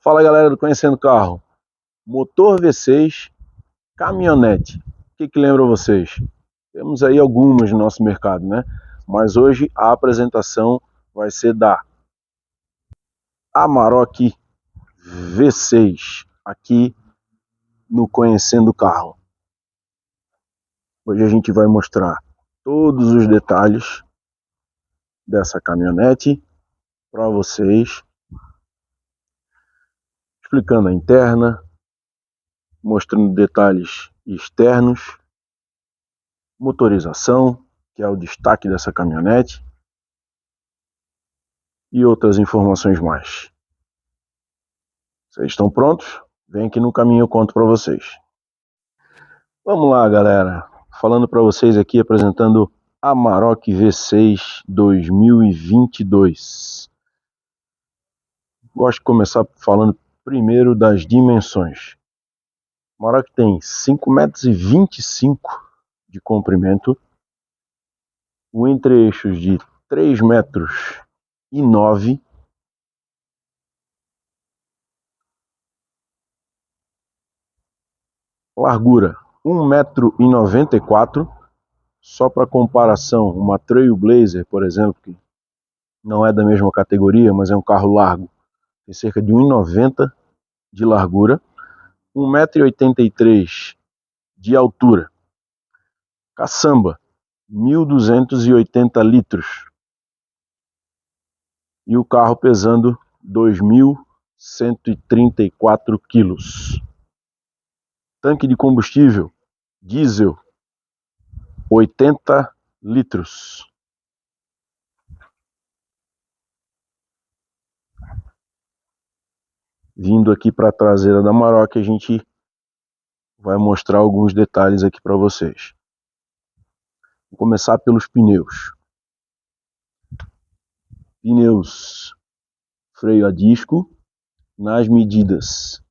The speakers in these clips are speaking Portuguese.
Fala galera do Conhecendo Carro, motor V6, caminhonete, o que lembra vocês? Temos aí algumas no nosso mercado, né? Mas hoje a apresentação vai ser da Amarok V6, aqui no Conhecendo Carro. Hoje a gente vai mostrar todos os detalhes dessa caminhonete para vocês, explicando a interna, mostrando detalhes externos, motorização, que é o destaque dessa caminhonete, e outras informações mais. Vocês estão prontos? Vem aqui no caminho, eu conto para vocês. Vamos lá, galera. Falando para vocês aqui, apresentando Amarok V6 2022. Gosto de começar falando primeiro das dimensões. O Amarok tem 5,25 m de comprimento, o entre-eixos de 3,9 m, largura 1,94 m. Só para comparação, uma Trailblazer, por exemplo, que não é da mesma categoria, mas é um carro largo, tem cerca de 1,90 m de largura, 1,83 m de altura. Caçamba, 1.280 litros. E o carro pesando 2.134 quilos. Tanque de combustível diesel, 80 litros. Vindo aqui para a traseira da Amarok, a gente vai mostrar alguns detalhes aqui para vocês. Vou começar pelos pneus. Pneus freio a disco nas medidas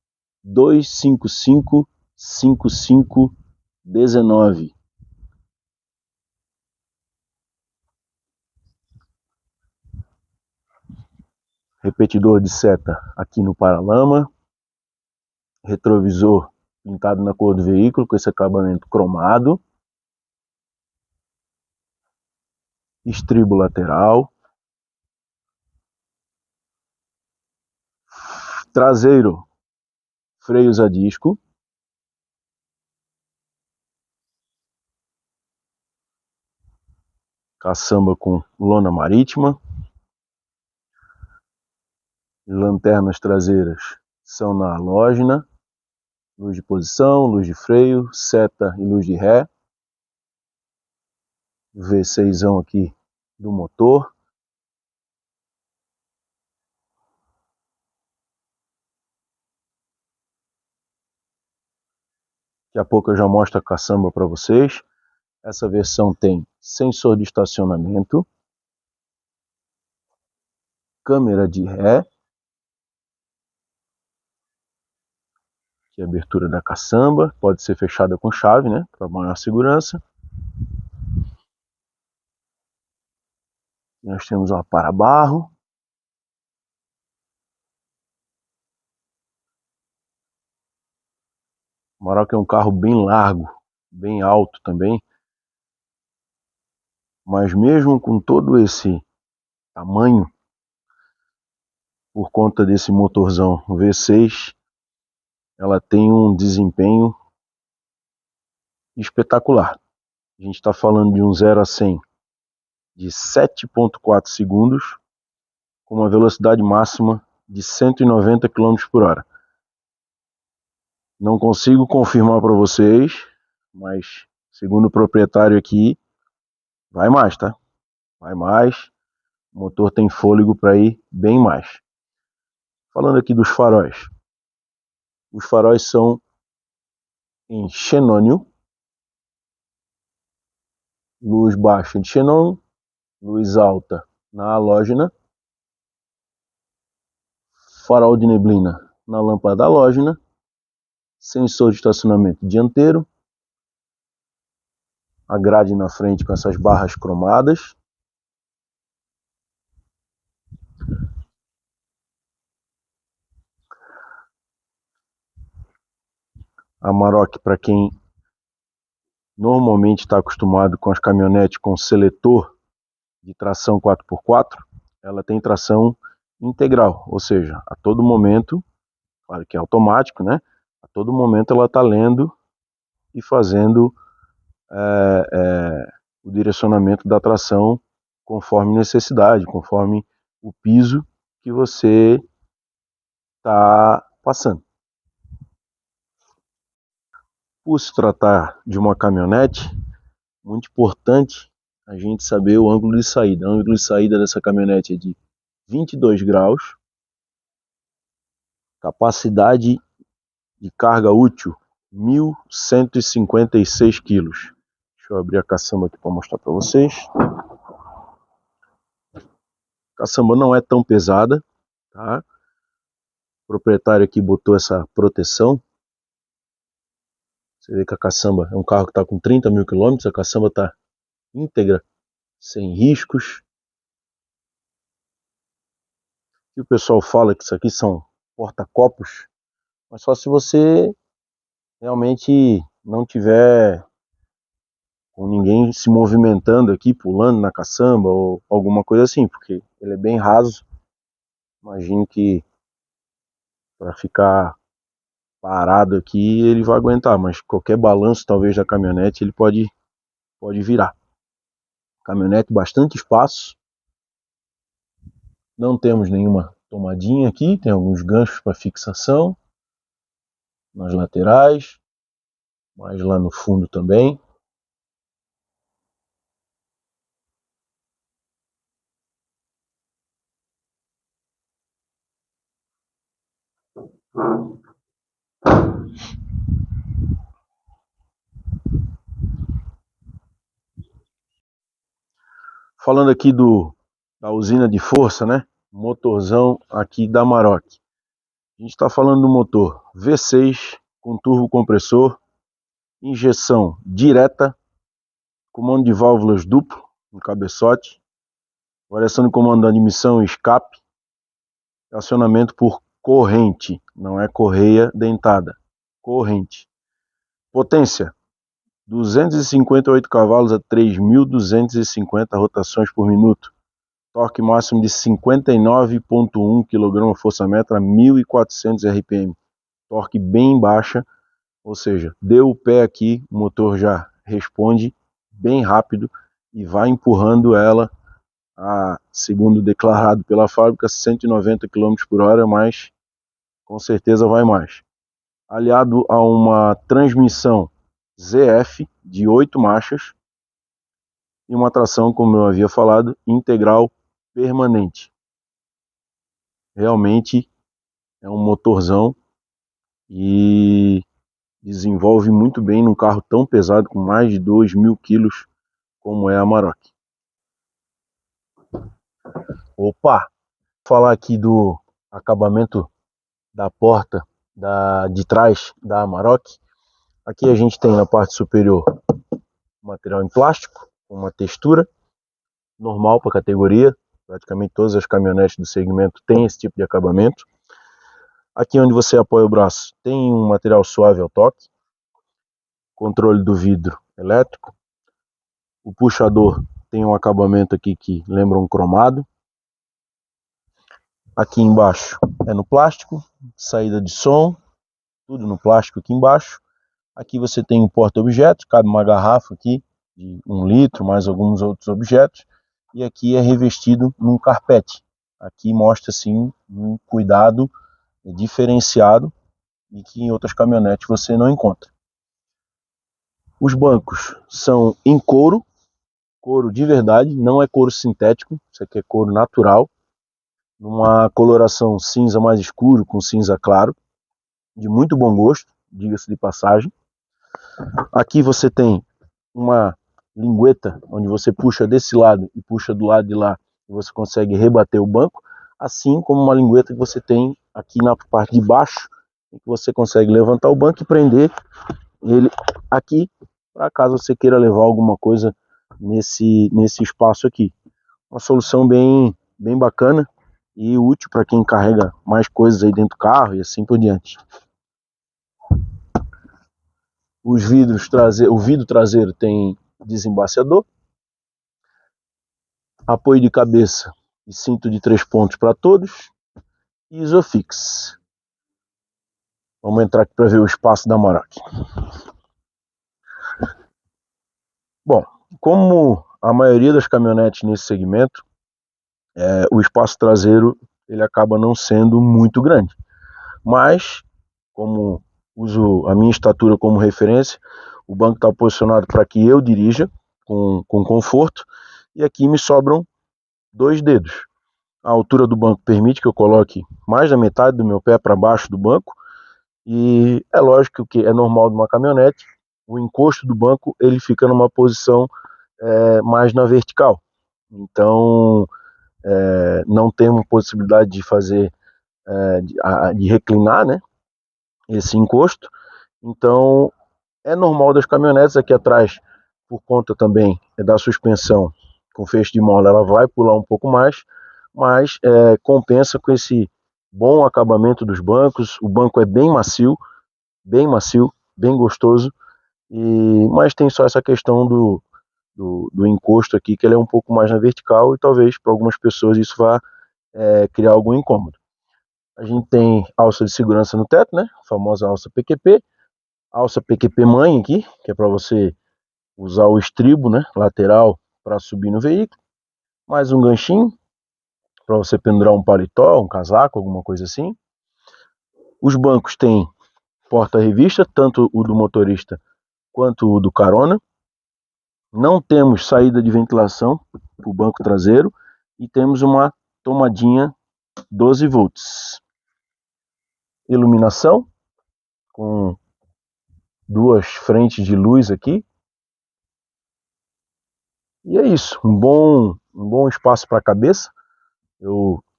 255, 55, 19. Repetidor de seta aqui no paralama. Retrovisor pintado na cor do veículo com esse acabamento cromado. Estribo lateral. Traseiro, freios a disco. Caçamba com lona marítima. Lanternas traseiras são na halógena. Luz de posição, luz de freio, seta e luz de ré. V6 aqui do motor. Daqui a pouco eu já mostro a caçamba para vocês. Essa versão tem sensor de estacionamento, câmera de ré, aqui a abertura da caçamba, pode ser fechada com chave, né, para maior segurança. Nós temos uma para-barro. O Amarok é um carro bem largo, bem alto também. Mas mesmo com todo esse tamanho, por conta desse motorzão V6, ela tem um desempenho espetacular. A gente está falando de um 0 a 100 de 7,4 segundos, com uma velocidade máxima de 190 km por hora. Não consigo confirmar para vocês, mas segundo o proprietário aqui, vai mais, tá? Vai mais. O motor tem fôlego para ir bem mais. Falando aqui dos faróis. Os faróis são em xenônio. Luz baixa de xenon, luz alta na halógena. Farol de neblina na lâmpada halógena. Sensor de estacionamento dianteiro. A grade na frente com essas barras cromadas. Amarok, para quem normalmente está acostumado com as caminhonetes com seletor de tração 4x4, ela tem tração integral, ou seja, a todo momento, claro que é automático, né? A todo momento ela está lendo e fazendo o direcionamento da tração conforme necessidade, conforme o piso que você está passando. Por se tratar de uma caminhonete, muito importante a gente saber o ângulo de saída. O ângulo de saída dessa caminhonete é de 22 graus, capacidade de carga útil 1.156 quilos. Deixa eu abrir a caçamba aqui para mostrar para vocês. A caçamba não é tão pesada, tá? O proprietário aqui botou essa proteção. Você vê que a caçamba é um carro que está com 30 mil quilômetros, a caçamba está íntegra, sem riscos. E o pessoal fala que isso aqui são porta-copos, mas só se você realmente não tiver com ninguém se movimentando aqui, pulando na caçamba ou alguma coisa assim, porque ele é bem raso. Imagino que para ficar parado aqui ele vai aguentar, mas qualquer balanço talvez da caminhonete ele pode virar. Caminhonete bastante espaço, não temos nenhuma tomadinha aqui, tem alguns ganchos para fixação nas laterais, mas lá no fundo também. Falando aqui da usina de força, né? Motorzão aqui da Amarok. A gente está falando do motor V6 com turbo compressor, injeção direta, comando de válvulas duplo no cabeçote, variação de comando de admissão e escape, acionamento por corrente, não é correia dentada, corrente. Potência 258 cavalos a 3.250 rotações por minuto. Torque máximo de 59,1 kgfm a 1.400 RPM. Torque bem baixa, ou seja, deu o pé aqui, o motor já responde bem rápido e vai empurrando ela a, segundo declarado pela fábrica, 190 km por hora, mas com certeza vai mais. Aliado a uma transmissão ZF de 8 marchas e uma tração, como eu havia falado, integral permanente. Realmente é um motorzão e desenvolve muito bem num carro tão pesado, com mais de 2.000 quilos, como é a Amarok. Opa! Vou falar aqui do acabamento da porta de trás da Amarok. Aqui a gente tem na parte superior material em plástico, uma textura normal para a categoria. Praticamente todas as caminhonetes do segmento têm esse tipo de acabamento. Aqui onde você apoia o braço tem um material suave ao toque, controle do vidro elétrico. O puxador tem um acabamento aqui que lembra um cromado. Aqui embaixo é no plástico, saída de som, tudo no plástico aqui embaixo. Aqui você tem um porta-objetos, cabe uma garrafa aqui de 1 litro, mais alguns outros objetos. E aqui é revestido num carpete. Aqui mostra sim um cuidado diferenciado e que em outras caminhonetes você não encontra. Os bancos são em couro de verdade, não é couro sintético, isso aqui é couro natural, numa coloração cinza mais escuro com cinza claro, de muito bom gosto, diga-se de passagem. Aqui você tem uma lingueta onde você puxa desse lado e puxa do lado de lá e você consegue rebater o banco, assim como uma lingueta que você tem aqui na parte de baixo, em que você consegue levantar o banco e prender ele aqui, para caso você queira levar alguma coisa nesse espaço aqui. Uma solução bem bacana e útil para quem carrega mais coisas aí dentro do carro e assim por diante. O vidro traseiro tem desembaciador, apoio de cabeça e cinto de 3 pontos para todos, e Isofix. Vamos entrar aqui para ver o espaço da Amarok. Bom, como a maioria das caminhonetes nesse segmento, o espaço traseiro ele acaba não sendo muito grande. Mas, como uso a minha estatura como referência, o banco está posicionado para que eu dirija com conforto, e aqui me sobram 2 dedos. A altura do banco permite que eu coloque mais da metade do meu pé para baixo do banco, e é lógico que é normal de uma caminhonete, o encosto do banco ele fica numa posição mais na vertical. Então, não temos possibilidade de fazer, de reclinar, né, esse encosto. Então, é normal das caminhonetes aqui atrás, por conta também da suspensão com feixe de mola, ela vai pular um pouco mais, mas compensa com esse bom acabamento dos bancos. O banco é bem macio, bem gostoso, mas tem só essa questão do encosto aqui, que ele é um pouco mais na vertical, e talvez para algumas pessoas isso vá criar algum incômodo. A gente tem alça de segurança no teto, né? A famosa alça PQP. Alça PQP mãe aqui, que é para você usar o estribo, né, lateral para subir no veículo. Mais um ganchinho para você pendurar um paletó, um casaco, alguma coisa assim. Os bancos têm porta-revista, tanto o do motorista quanto o do carona. Não temos saída de ventilação para o banco traseiro e temos uma tomadinha 12 volts. Iluminação com 2 frentes de luz aqui. E é isso, um bom espaço para a cabeça.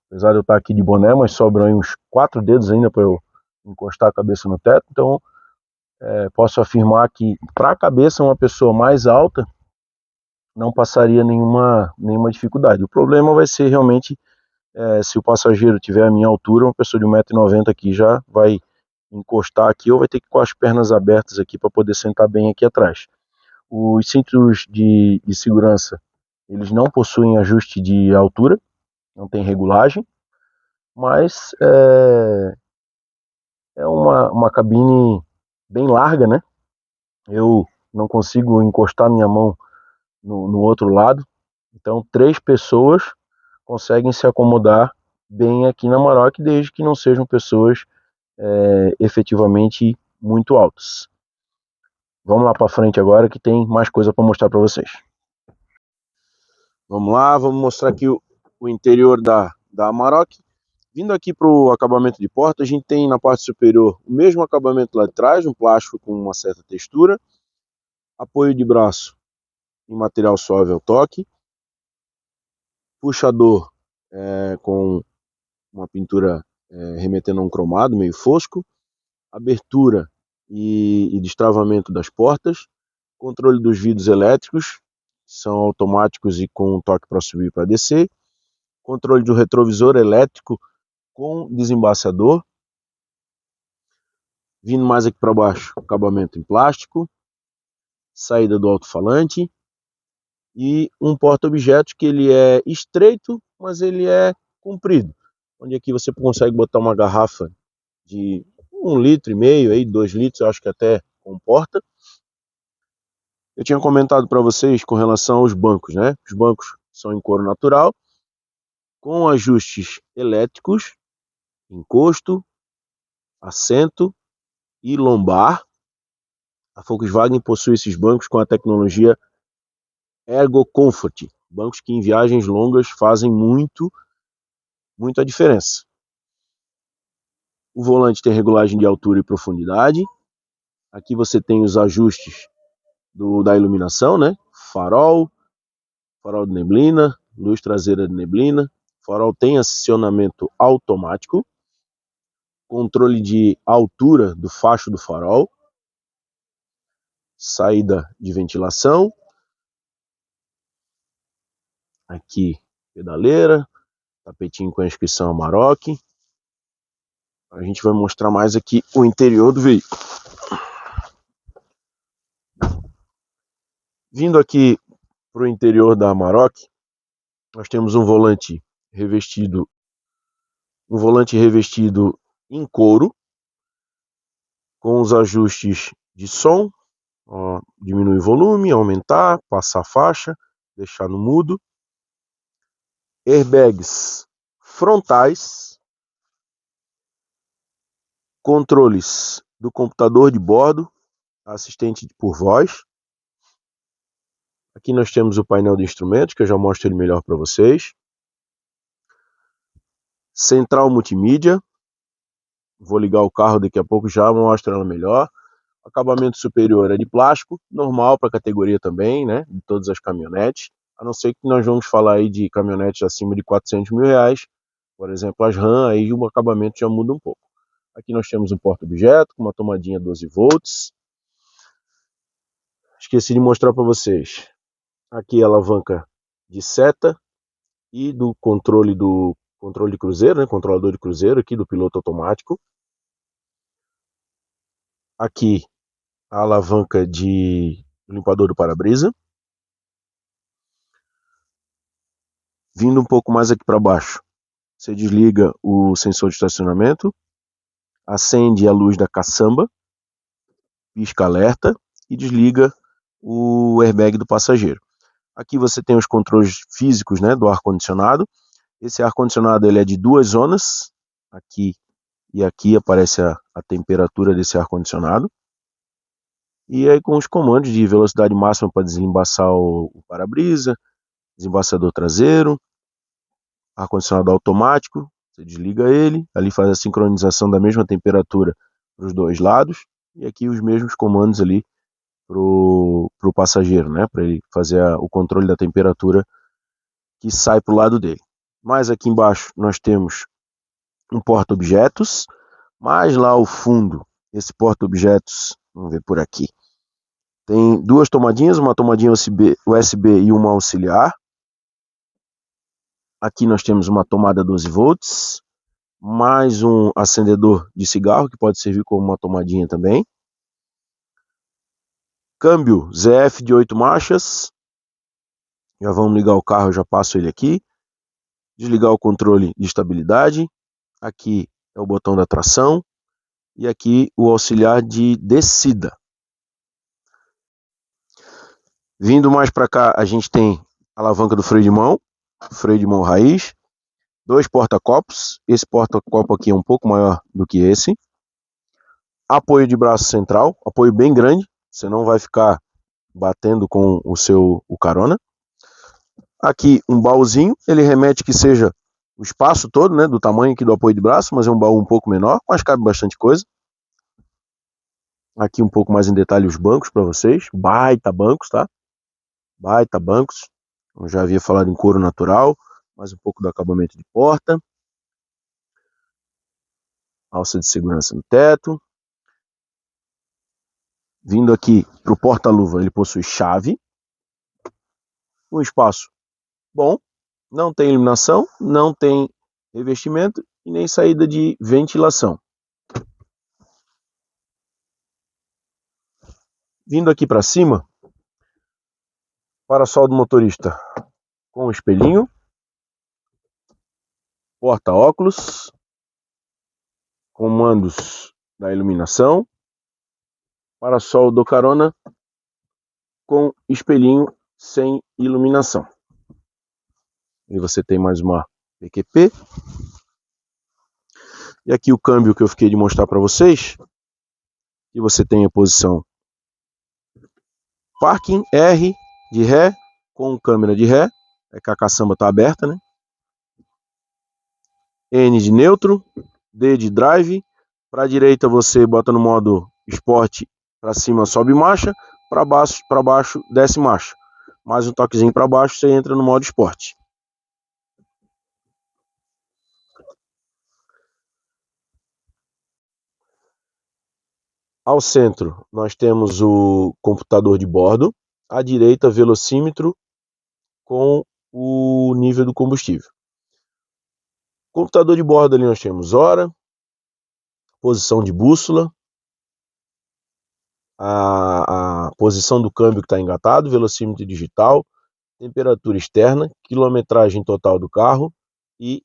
Apesar de eu estar aqui de boné, mas sobram aí uns 4 dedos ainda para eu encostar a cabeça no teto. Então, posso afirmar que para a cabeça uma pessoa mais alta não passaria nenhuma dificuldade. O problema vai ser realmente se o passageiro tiver a minha altura, uma pessoa de 1,90 m aqui já vai encostar aqui, ou vai ter que ir com as pernas abertas aqui para poder sentar bem aqui atrás. Os cintos de segurança, eles não possuem ajuste de altura, não tem regulagem, mas é uma cabine bem larga, né? Eu não consigo encostar minha mão no outro lado, então 3 pessoas conseguem se acomodar bem aqui na Amarok, desde que não sejam pessoas efetivamente muito altas. Vamos lá para frente agora que tem mais coisa para mostrar para vocês. Vamos lá, vamos mostrar aqui o interior da Amarok. Vindo aqui para o acabamento de porta, a gente tem na parte superior o mesmo acabamento lá de trás, um plástico com uma certa textura, apoio de braço em material suave ao toque, puxador com uma pintura remetendo a um cromado meio fosco, abertura e destravamento das portas, controle dos vidros elétricos, são automáticos e com um toque para subir e para descer, controle do retrovisor elétrico com desembaciador. Vindo mais aqui para baixo, acabamento em plástico, saída do alto-falante e um porta-objetos que ele é estreito, mas ele é comprido, onde aqui você consegue botar uma garrafa de 1,5 litro, aí 2 litros, eu acho que até comporta. Eu tinha comentado para vocês com relação aos bancos, né? Os bancos são em couro natural, com ajustes elétricos, encosto, assento e lombar. A Volkswagen possui esses bancos com a tecnologia Ergo Comfort, bancos que em viagens longas fazem muita diferença. O volante tem regulagem de altura e profundidade. Aqui você tem os ajustes da iluminação, né? Farol de neblina, luz traseira de neblina. Farol tem acionamento automático, controle de altura do facho do farol, saída de ventilação, aqui pedaleira, tapetinho com a inscrição Amarok. A gente vai mostrar mais aqui o interior do veículo. Vindo aqui para o interior da Amarok, nós temos um volante revestido em couro, com os ajustes de som, ó, diminuir o volume, aumentar, passar a faixa, deixar no mudo, airbags frontais, controles do computador de bordo, assistente por voz. Aqui nós temos o painel de instrumentos, que eu já mostro ele melhor para vocês. Central multimídia, vou ligar o carro daqui a pouco, já mostro ela melhor. Acabamento superior é de plástico, normal para a categoria também, né, de todas as caminhonetes, a não ser que nós vamos falar aí de caminhonetes acima de 400 mil reais, por exemplo, as RAM, aí o acabamento já muda um pouco. Aqui nós temos um porta-objeto com uma tomadinha 12 volts. Esqueci de mostrar para vocês. Aqui a alavanca de seta e do controle de cruzeiro, né, controlador de cruzeiro aqui do piloto automático. Aqui a alavanca de limpador do para-brisa. Vindo um pouco mais aqui para baixo, você desliga o sensor de estacionamento, acende a luz da caçamba, pisca alerta e desliga o airbag do passageiro. Aqui você tem os controles físicos, né, do ar-condicionado. Esse ar-condicionado ele é de 2 zonas, aqui e aqui aparece a temperatura desse ar-condicionado. E aí com os comandos de velocidade máxima para desembaçar o para-brisa, desembaçador traseiro, ar-condicionado automático, você desliga ele, ali faz a sincronização da mesma temperatura para os dois lados, e aqui os mesmos comandos ali para o passageiro, né, para ele fazer o controle da temperatura que sai para o lado dele. Mais aqui embaixo nós temos um porta-objetos, mais lá ao fundo, esse porta-objetos, vamos ver por aqui, tem duas tomadinhas, uma tomadinha USB e uma auxiliar. Aqui nós temos uma tomada 12 volts, mais um acendedor de cigarro, que pode servir como uma tomadinha também. Câmbio ZF de 8 marchas. Já vamos ligar o carro, eu já passo ele aqui. Desligar o controle de estabilidade. Aqui é o botão da tração. E aqui o auxiliar de descida. Vindo mais para cá, a gente tem a alavanca do freio de mão raiz. 2 porta-copos. Esse porta-copo aqui é um pouco maior do que esse. Apoio de braço central, apoio bem grande. Você não vai ficar batendo com o carona. Aqui um baúzinho, ele remete que seja o espaço todo, né, do tamanho aqui do apoio de braço, mas é um baú um pouco menor, mas cabe bastante coisa. Aqui um pouco mais em detalhe os bancos para vocês, baita bancos, tá? Baita bancos. Eu já havia falado em couro natural, mais um pouco do acabamento de porta. Alça de segurança no teto. Vindo aqui para o porta-luva, ele possui chave. Um espaço bom, não tem iluminação, não tem revestimento e nem saída de ventilação. Vindo aqui para cima, para-sol do motorista com espelhinho, porta-óculos, comandos da iluminação, para-sol do carona com espelhinho sem iluminação. E você tem mais uma PQP. E aqui o câmbio que eu fiquei de mostrar para vocês. E você tem a posição parking, R de ré, com câmera de ré. É que a caçamba está aberta, né? N de neutro, D de drive. Para a direita você bota no modo esporte, para cima sobe marcha, para baixo desce marcha. Mais um toquezinho para baixo, você entra no modo esporte. Ao centro nós temos o computador de bordo, à direita velocímetro com o nível do combustível. Computador de bordo ali nós temos hora, posição de bússola, a posição do câmbio que está engatado, velocímetro digital, temperatura externa, quilometragem total do carro e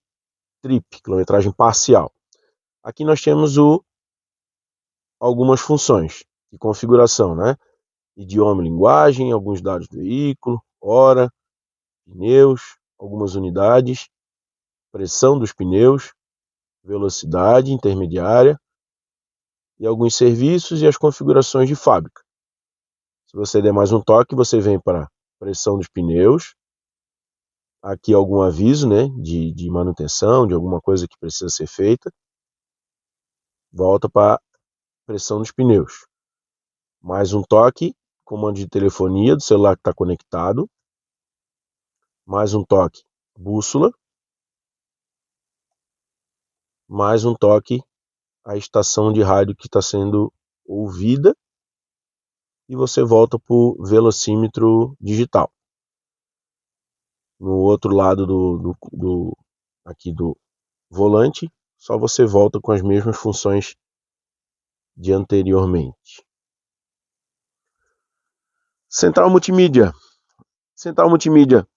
trip, quilometragem parcial. Aqui nós temos algumas funções de configuração, né? Idioma e linguagem, alguns dados do veículo, hora, pneus, algumas unidades, pressão dos pneus, velocidade intermediária e alguns serviços e as configurações de fábrica. Se você der mais um toque, você vem para pressão dos pneus, aqui algum aviso, né, de manutenção, de alguma coisa que precisa ser feita, volta para pressão dos pneus. Mais um toque, comando de telefonia do celular que está conectado, mais um toque, bússola, mais um toque, a estação de rádio que está sendo ouvida, e você volta para o velocímetro digital. No outro lado aqui do volante, só você volta com as mesmas funções de anteriormente. Central multimídia. Central multimídia,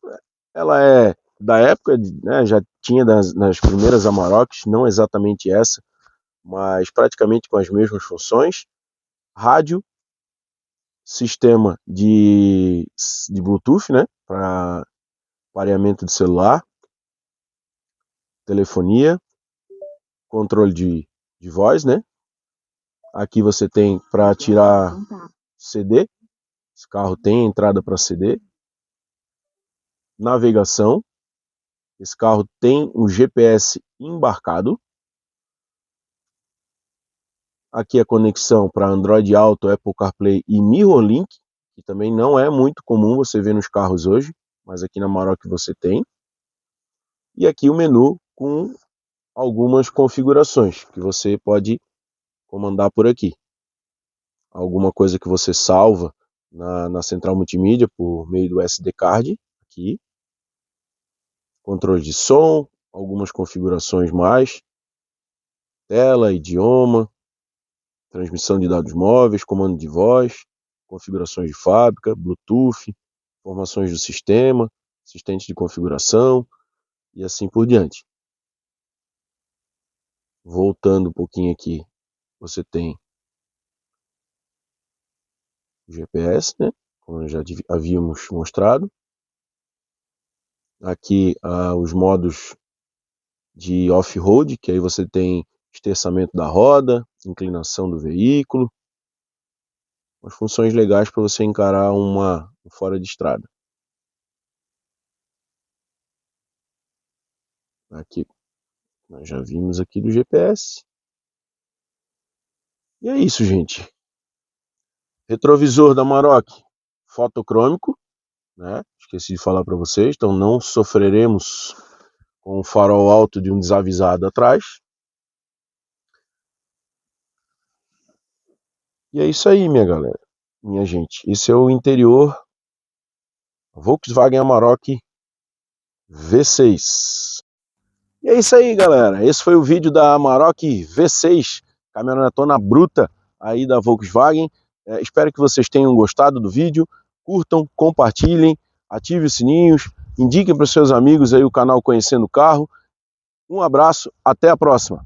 ela é da época, né, já tinha nas primeiras Amaroks, não exatamente essa, mas praticamente com as mesmas funções. Rádio, sistema de Bluetooth, né, para pareamento de celular, telefonia, controle de voz, né. Aqui você tem para tirar CD, esse carro tem entrada para CD. Navegação, esse carro tem um GPS embarcado. Aqui a conexão para Android Auto, Apple CarPlay e MirrorLink, que também não é muito comum você ver nos carros hoje, mas aqui na Amarok você tem. E aqui o menu com algumas configurações que você pode comandar por aqui. Alguma coisa que você salva na central multimídia por meio do SD card, aqui. Controle de som, algumas configurações mais. Tela, idioma, transmissão de dados móveis, comando de voz, configurações de fábrica, Bluetooth, informações do sistema, assistente de configuração e assim por diante. Voltando um pouquinho aqui, você tem o GPS, né? Como já havíamos mostrado. Aqui os modos de off-road, que aí você tem esterçamento da roda, inclinação do veículo, umas funções legais para você encarar uma fora de estrada. Aqui nós já vimos aqui do GPS. E é isso, gente. Retrovisor da Amarok, fotocrômico, né? Esqueci de falar para vocês, então não sofreremos com o farol alto de um desavisado atrás. E é isso aí, minha galera, minha gente. Esse é o interior Volkswagen Amarok V6. E é isso aí, galera. Esse foi o vídeo da Amarok V6, caminhonetona bruta aí da Volkswagen. Espero que vocês tenham gostado do vídeo. Curtam, compartilhem, ativem os sininhos, indiquem para os seus amigos aí o canal Conhecendo o Carro. Um abraço, até a próxima.